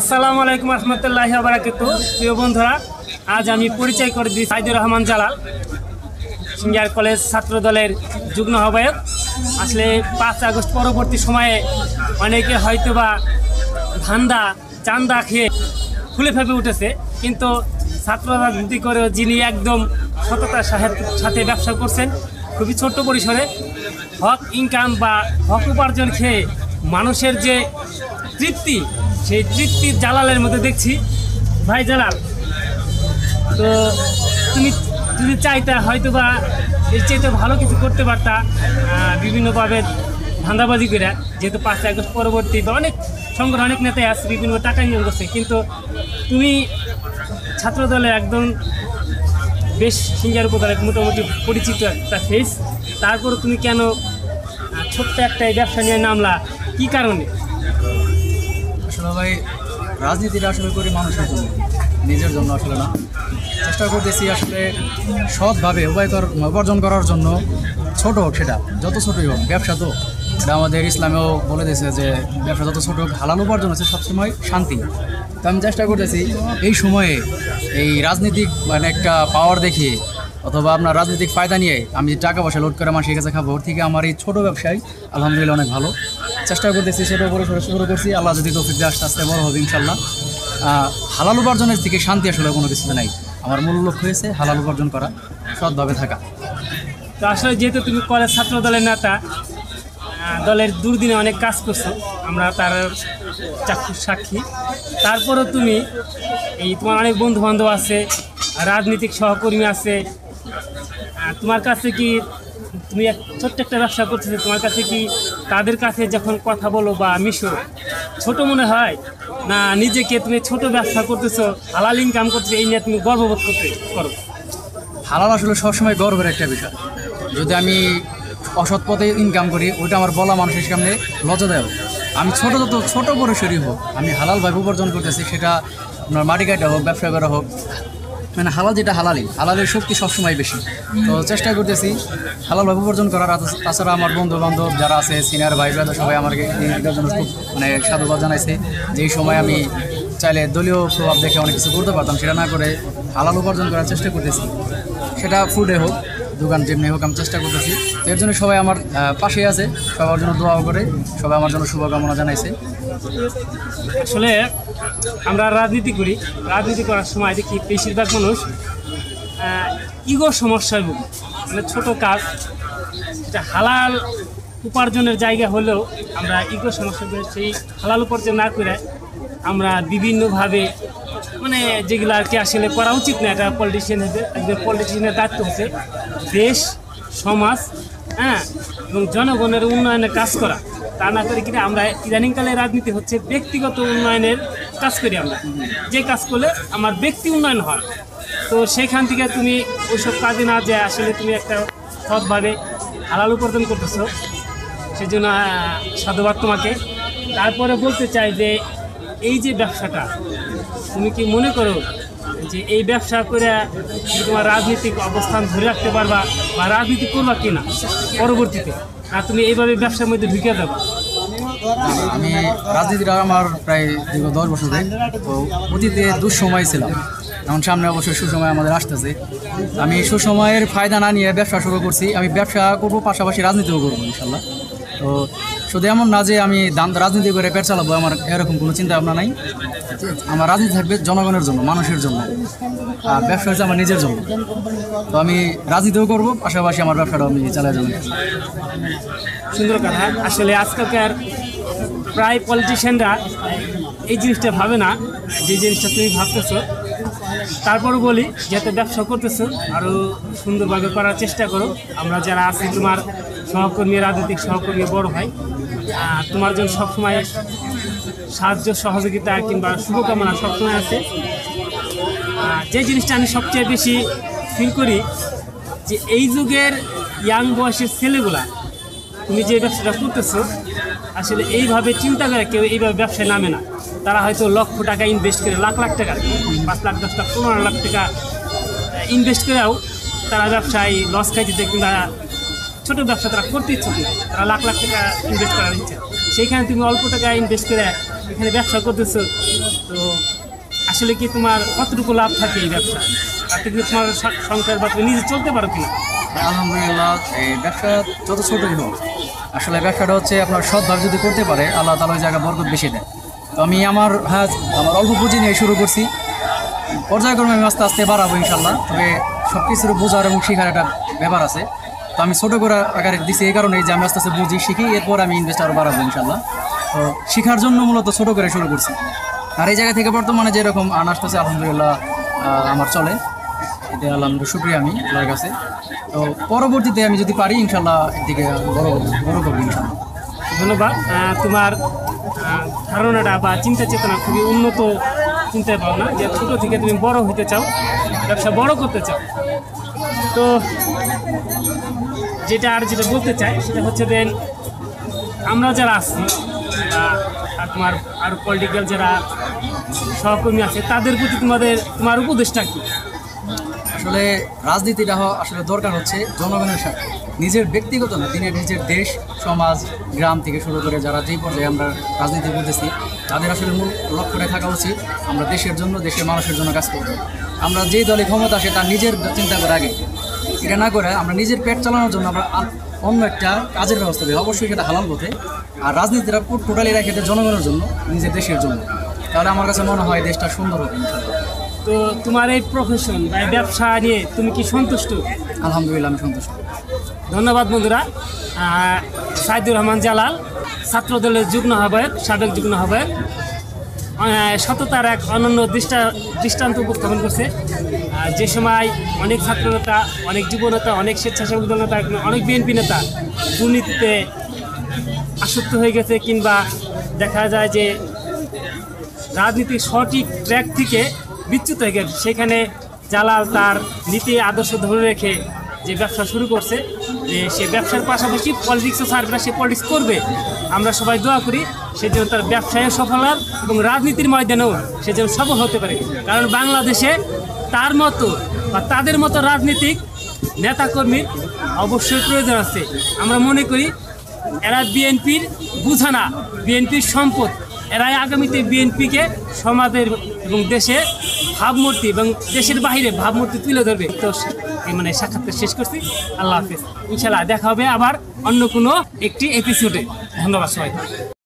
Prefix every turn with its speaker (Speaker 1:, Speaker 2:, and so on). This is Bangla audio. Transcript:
Speaker 1: আসসালামু আলাইকুম রহমতুল্লাহি ওয়া বারাকাতুহু। প্রিয় বন্ধুরা, আজ আমি পরিচয় করে দিই সাইদুর রহমান জালাল, সিনিয়র কলেজ ছাত্র দলের যুগ্ম আহ্বায়ক। আসলে 5 আগস্ট পরবর্তী সময়ে অনেকে হয়তোবা ধান্দা চান্দা খেয়ে খুলে ফেপে উঠেছে, কিন্তু ছাত্র রাজনীতি করেও যিনি একদম সততার সাথে ব্যবসা করছেন, খুবই ছোট্ট পরিসরে হক ইনকাম বা হক উপার্জন খেয়ে মানুষের যে তৃপ্তি, সেই তৃপ্তির জালালের মধ্যে দেখছি। ভাই জালাল, তো তুমি যদি চাইতা হয়তোবা এর চাইতে ভালো কিছু করতে পারতা, বিভিন্নভাবে ধান্দাবাজি করে, যেহেতু 5 আগস্ট পরবর্তী বা অনেক সংগঠন অনেক নেতাই আছে বিভিন্ন টাকা ইনকাম করছে, কিন্তু তুমি ছাত্র দলে একদম বেশ সিনিয়র উপদলের মোটামুটি পরিচিত একটা ফেস, তারপর তুমি কেন ছোট্ট একটা এই ব্যবসা নিয়ে নামলা, কী কারণে?
Speaker 2: আসলে ভাই, রাজনীতিটা আসলে করি মানুষের জন্য, নিজের জন্য আসলে না। চেষ্টা করতেছি আসলে সৎভাবে উপার্জন করার জন্য। ছোট হোক, সেটা যত ছোটই হোক, ব্যবসা তো এটা আমাদের ইসলামেও বলে দিয়েছে যে ব্যবসা যত ছোট হোক, হালাল উপার্জন হচ্ছে সবসময় শান্তি। তো আমি চেষ্টা করতেছি এই সময়ে এই রাজনীতিক মানে একটা পাওয়ার দেখিয়ে অথবা আপনার রাজনৈতিক ফায়দা নিয়ে আমি টাকা পয়সা লোড করে মানুষের কাছে খাবো, ওর থেকে আমার এই ছোটো ব্যবসায় আলহামদুলিল্লাহ অনেক ভালো। চেষ্টা করতেছি ছোটো বড় শুরু করছি, আল্লাহ যদি তৌফিক দিয়ে আস্তে আস্তে বড় হবে ইনশাল্লাহ। হালাল উপার্জনের থেকে শান্তি আসলে কোনো কিছুতে নাই। আমার মূল লক্ষ্য হয়েছে হালাল উপার্জন করা, সৎভাবে থাকা।
Speaker 1: তো আসলে যেহেতু তুমি কলেজ ছাত্র দলের নেতা, দলের দুর্দিনে অনেক কাজ করছো, আমরা তার চাক্ষুষ সাক্ষী। তারপরেও তুমি তোমার অনেক বন্ধু বান্ধব আছে, রাজনৈতিক সহকর্মী আছে, তোমার কাছে কি তুমি ছোট্ট একটা ব্যবসা করতেছো, তোমার কাছে কি তাদের কাছে যখন কথা বলো বা মিশো ছোট মনে হয় না? নিজেকে তুমি ছোট ব্যবসা করতেছো, হালাল ইনকাম করতেছো, এই নিয়ে তুমি গর্ববোধ করো?
Speaker 2: হালাল আসলে সবসময় গর্বের একটা বিষয়। যদি আমি অসৎ পথে ইনকাম করি, ওইটা আমার বলা মানুষের সামনে লজ্জাদায়ক। আমি ছোট পরিসরই হোক, আমি হালালভাবে উপার্জন করতেছি, সেটা আপনার মাটি কাটা হোক, ব্যবসা করা হোক, মানে হালাল যেটা হালালের শক্তি সবসময় বেশি। তো চেষ্টা করতেছি হালালভাবে উপার্জন করার। তাছাড়া আমার বন্ধু বান্ধব যারা আছে, সিনিয়র ভাই ব্রাদার, সবাই আমাকে এটার জন্য খুব মানে সাধুবাদ জানাইছে। যেই সময় আমি চাইলে দলীয় প্রভাব দেখে অনেক কিছু করতে পারতাম, সেটা না করে হালাল উপার্জন করার চেষ্টা করতেছি। সেটা ফুডে হোক, দোকান যেমনি হোক, আমি চেষ্টা করতেছি। তো এর জন্য সবাই আমার পাশেই আছে, সবার জন্য দোয়াও করে, সবাই আমার জন্য শুভকামনা জানাইছে।
Speaker 1: আসলে আমরা রাজনীতি করার সময় দেখি বেশিরভাগ মানুষ ইগোর সমস্যায় ভুগে। মানে ছোটো কাজ, এটা হালাল উপার্জনের জায়গা হলেও আমরা ইগোর সমস্যা করে সেই হালাল উপার্জন না করে আমরা বিভিন্নভাবে মানে যেগুলো আর কি আসলে করা উচিত না। এটা একজন পলিটিশিয়ানের দায়িত্ব হচ্ছে দেশ, সমাজ, এবং জনগণের উন্নয়নের কাজ করা। তা না করে কিনা আমরা ইদানিংকালে রাজনীতি হচ্ছে ব্যক্তিগত উন্নয়নের কাজ করি। আমরা যে কাজ করলে আমার ব্যক্তি উন্নয়ন হয়, তো সেখান থেকে তুমি ওইসব কাজে না যায় আসলে তুমি একটা সৎভাবে হালাল উপার্জন করতেছো, সেই জন্য সাধুবাদ তোমাকে। তারপরে বলতে চাই যে এই যে ব্যবসাটা, তুমি কি মনে করো যে এই ব্যবসা করে তোমার রাজনৈতিক অবস্থান ধরে রাখতে পারবা বা রাজনীতি করবা কিনা পরবর্তীতে, আর তুমি এইভাবে ব্যবসার মধ্যে ঢুকে যাবা?
Speaker 2: আমি রাজনীতিটা আমার প্রায় দীর্ঘ 10 বছর ধরে, তো অতীতে দুঃসময় ছিলাম, এখন সামনে অবশ্যই সুসময় আমাদের আসতেছে। আমি সুসময়ের ফায়দা না নিয়ে ব্যবসা শুরু করছি। আমি ব্যবসা করবো, পাশাপাশি রাজনীতিও করবো ইনশাল্লাহ। তো শুধু এমন না যে আমি রাজনীতি করে পেট চালাবো, আমার এরকম কোনো চিন্তা ভাবনা নাই। আমার রাজনীতি থাকবে জনগণের জন্য, মানুষের জন্য, আর ব্যবসা হচ্ছে আমার নিজের জন্য। তো আমি রাজনীতিও করবো, পাশাপাশি আমার ব্যবসাটাও আমি চালাই যাবো।
Speaker 1: সুন্দর কথা। আসলে আজকালকার প্রায় পলিটিশিয়ানরা এই জিনিসটা ভাবে না, যে জিনিসটা তুমি ভাবতেছো। তারপরও বলি, যাতে ব্যবসা করতেছো আরও সুন্দরভাবে করার চেষ্টা করো। আমরা যারা আছি তোমার সহকর্মী, রাজনৈতিক সহকর্মী, বড় ভাই, তোমার জন্য সবসময় সাহায্য সহযোগিতা কিংবা শুভকামনা সবসময় আছে। যে জিনিসটা আমি সবচেয়ে বেশি ফিল করি যে এই যুগের ইয়াং বয়সের ছেলেগুলা, তুমি যে ব্যবসাটা করতেছো আসলে এইভাবে চিন্তা করে কেউ এইভাবে ব্যবসায় নামে না। তারা হয়তো লক্ষ টাকা ইনভেস্ট করে, লাখ টাকা, 5 লাখ 10 লাখ 15 লাখ টাকা ইনভেস্ট করেও তারা ব্যবসায় লস খাইতেছে, কিংবা ছোটো ব্যবসা তারা করতে ইচ্ছে, তারা লাখ টাকা ইনভেস্ট করার ইচ্ছে। সেইখানে তুমি অল্প টাকা ইনভেস্ট করে এখানে ব্যবসা করতেছো, তো আসলে কি তোমার কতটুকু লাভ থাকে এই ব্যবসা? তাতে কি তোমার সংসার বা তুমি নিজে চলতে পারো কিনা?
Speaker 2: আলহামদুলিল্লাহ, এই ব্যবসা যত ছোটই হোক, আসলে ব্যবসাটা হচ্ছে আপনার সৎভাবে যদি করতে পারে আল্লাহ তাআলা ওই জায়গায় বরকত বেশি দেয়। তো আমি আমার অল্প পুঁজি নিয়ে শুরু করছি, পর্যায়ক্রমে আমি আস্তে আস্তে বাড়াবো ইনশাল্লাহ। তবে সব কিছুর বোঝার এবং শেখার একটা ব্যাপার আছে। তো আমি ছোটো করে আকারে দিচ্ছি এই কারণে যে আমি আস্তে আস্তে বুঝি শিখি, এরপর আমি ইনভেস্ট আরও বাড়াবো ইনশাল্লাহ। তো শেখার জন্য মূলত ছোটো করে শুরু করছি। আর এই জায়গা থেকে বর্তমানে যেরকম আর্ন আসতেছে আলহামদুলিল্লাহ আমার চলে, এতে আলহামদুলিল্লাহ শুকরিয়া আমি আল্লাহর কাছে। তো পরবর্তীতে আমি যদি পারি ইনশাল্লাহ এদিকে বড় করবো ইনশাল্লাহ।
Speaker 1: ধন্যবাদ। তোমার ধারণাটা বা চিন্তা চেতনা খুবই উন্নত চিন্তা ভাবনা, যে ছোটো থেকে তুমি বড় হতে চাও, ব্যবসা বড় করতে চাও। তো যেটা বলতে চাই সেটা হচ্ছে দেন আমরা যারা আছি আর তোমার আর পলিটিক্যাল যারা সহকর্মী আছে তাদের প্রতি তোমার উপদেশটা কি?
Speaker 2: আসলে রাজনীতিটা আসলে দরকার হচ্ছে জনগণের সাথে, নিজের ব্যক্তিগত না, নিজের দেশ সমাজ গ্রাম থেকে শুরু করে যারা যেই পর্যায়ে আমরা রাজনীতি করতেছি তাদের আসলে মূল লক্ষ্যটাই থাকা উচিত আমরা দেশের জন্য, দেশের মানুষের জন্য কাজ করব। আমরা যেই দলে ক্ষমতা আসে তার নিজের চিন্তা করে আগে, এটা না করে আমরা নিজের পেট চালানোর জন্য আমরা অন্য একটা কাজের ব্যবস্থা দিই, অবশ্যই সেটা হালাল পথে। আর রাজনীতিটা টোটালি রাখে জনগণের জন্য, নিজের দেশের জন্য, তাহলে আমার কাছে মনে হয় দেশটা সুন্দর হবে।
Speaker 1: তো তোমার এই প্রফেশন বা ব্যবসা নিয়ে তুমি কি সন্তুষ্ট?
Speaker 2: আলহামদুলিল্লাহ আমি সন্তুষ্ট।
Speaker 1: ধন্যবাদ বন্ধুরা। সাইদুর রহমান জালাল, ছাত্রদলের যুগ্ম আহ্বায়ক, সাবেক যুগ্ম আহ্বায়ক, সততার এক অনন্য দৃষ্টান্ত উপস্থাপন করছে। যে সময় অনেক ছাত্রনেতা, অনেক যুবনেতা, অনেক স্বেচ্ছাসেবক দল নেতা, অনেক বিএনপি নেতা দুর্নীতিতে আসক্ত হয়ে গেছে, কিংবা দেখা যায় যে রাজনীতির সঠিক ট্র্যাক থেকে বিচ্যুত হয়ে গেছে, সেখানে জালাল তার নীতি আদর্শ ধরে রেখে যে ব্যবসা শুরু করছে, যে সে ব্যবসার পাশাপাশি পলিটিক্সও ছাড়বে না, সে পলিটিক্স করবে। আমরা সবাই দোয়া করি সে যেন তার ব্যবসায় সফল হয় এবং রাজনীতির ময়দানেও সে যেন সফল হতে পারে। কারণ বাংলাদেশে তার মতো বা তাদের মতো রাজনীতিক নেতাকর্মীর অবশ্যই প্রয়োজন আছে। আমরা মনে করি এরা বিএনপির বুঝানা, বিএনপির সম্পদ, এরাই আগামীতে বিএনপিকে সমাজের এবং দেশের ভাবমূর্তি এবং দেশের বাহিরে ভাবমূর্তি তুলে ধরবে। তো সাক্ষাৎকার শেষ করছি। আল্লাহ হাফেজ। ইনশাআল্লাহ দেখা হবে আবার অন্য কোনো একটি এপিসোডে। ধন্যবাদ সবাই।